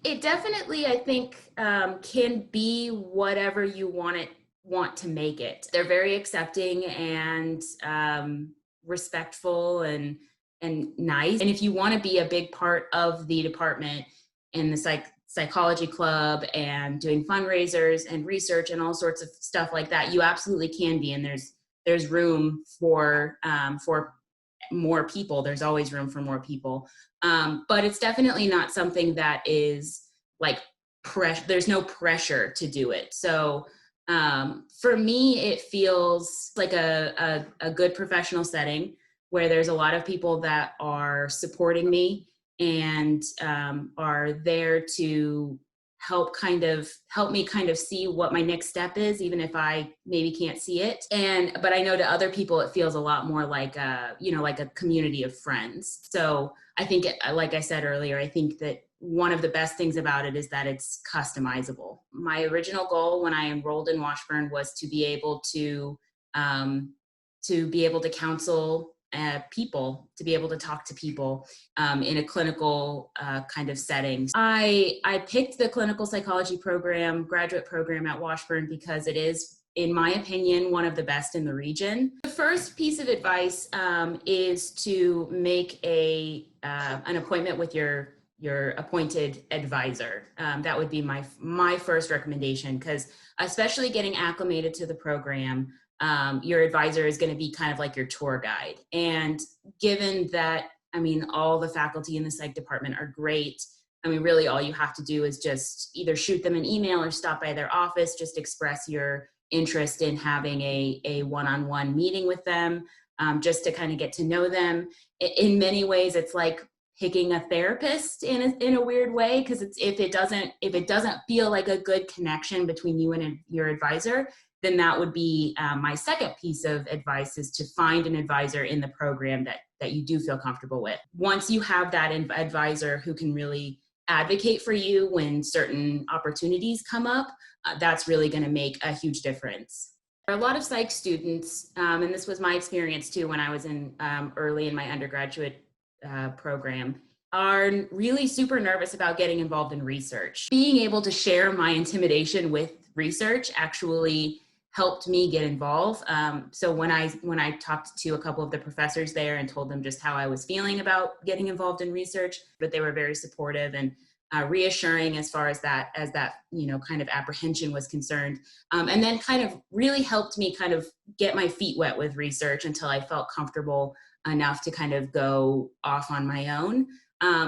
It definitely, I think, can be whatever you want to make it. They're very accepting and respectful and nice. And if you want to be a big part of the department in the psychology club and doing fundraisers and research and all sorts of stuff like that, you absolutely can be. And there's room for more people. There's always room for more people. But it's definitely not something that is like pressure. There's no pressure to do it. So for me, it feels like a good professional setting where there's a lot of people that are supporting me and are there to help me kind of see what my next step is, even if I maybe can't see it. But I know to other people it feels a lot more like like a community of friends. So I think like I said earlier, I think that one of the best things about it is that it's customizable. My original goal when I enrolled in Washburn was to be able to counsel people, to be able to talk to people in a clinical kind of setting. I picked the clinical psychology graduate program at Washburn because it is, in my opinion, one of the best in the region. The first piece of advice is to make an appointment with your appointed advisor. That would be my first recommendation, because especially getting acclimated to the program, your advisor is going to be kind of like your tour guide. And given that, I mean, all the faculty in the psych department are great. I mean, really all you have to do is just either shoot them an email or stop by their office, just express your interest in having a one-on-one meeting with them, just to kind of get to know them. In many ways, it's like picking a therapist in a weird way, because if it doesn't feel like a good connection between you and your advisor, then that would be my second piece of advice, is to find an advisor in the program that you do feel comfortable with. Once you have that advisor who can really advocate for you when certain opportunities come up, that's really going to make a huge difference. There are a lot of psych students, and this was my experience too when I was early in my undergraduate program, are really super nervous about getting involved in research. Being able to share my intimidation with research actually helped me get involved. So when I talked to a couple of the professors there and told them just how I was feeling about getting involved in research, but they were very supportive and reassuring as far as that kind of apprehension was concerned. And then kind of really helped me kind of get my feet wet with research until I felt comfortable enough to kind of go off on my own.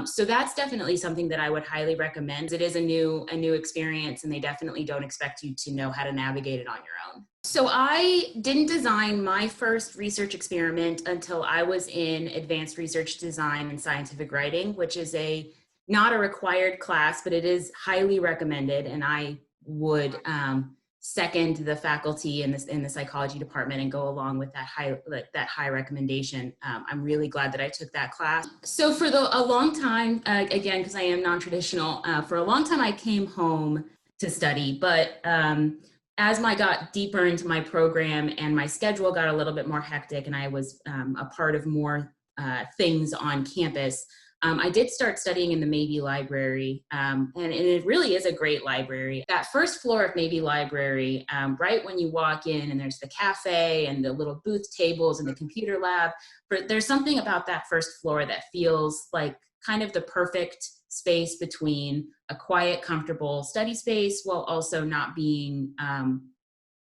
So that's definitely something that I would highly recommend. It is a new experience, and they definitely don't expect you to know how to navigate it on your own. So I didn't design my first research experiment until I was in advanced research design and scientific writing, which is not a required class, but it is highly recommended. And I would second the faculty in the psychology department and go along with that high recommendation. I'm really glad that I took that class. So for a long time, again, because I am non-traditional, for a long time I came home to study, but as I got deeper into my program and my schedule got a little bit more hectic and I was a part of more things on campus, I did start studying in the Mabee Library, and it really is a great library. That first floor of Mabee Library, right when you walk in, and there's the cafe and the little booth tables and the computer lab, but there's something about that first floor that feels like kind of the perfect space between a quiet, comfortable study space while also not being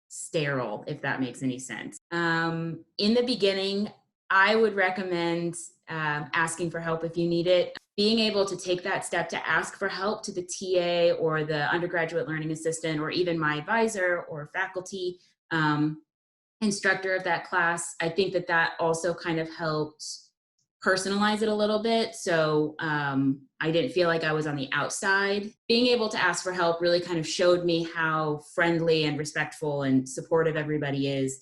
sterile, if that makes any sense. In the beginning, I would recommend asking for help if you need it. Being able to take that step to ask for help to the TA or the undergraduate learning assistant, or even my advisor or faculty instructor of that class, I think that also kind of helped personalize it a little bit. So I didn't feel like I was on the outside. Being able to ask for help really kind of showed me how friendly and respectful and supportive everybody is.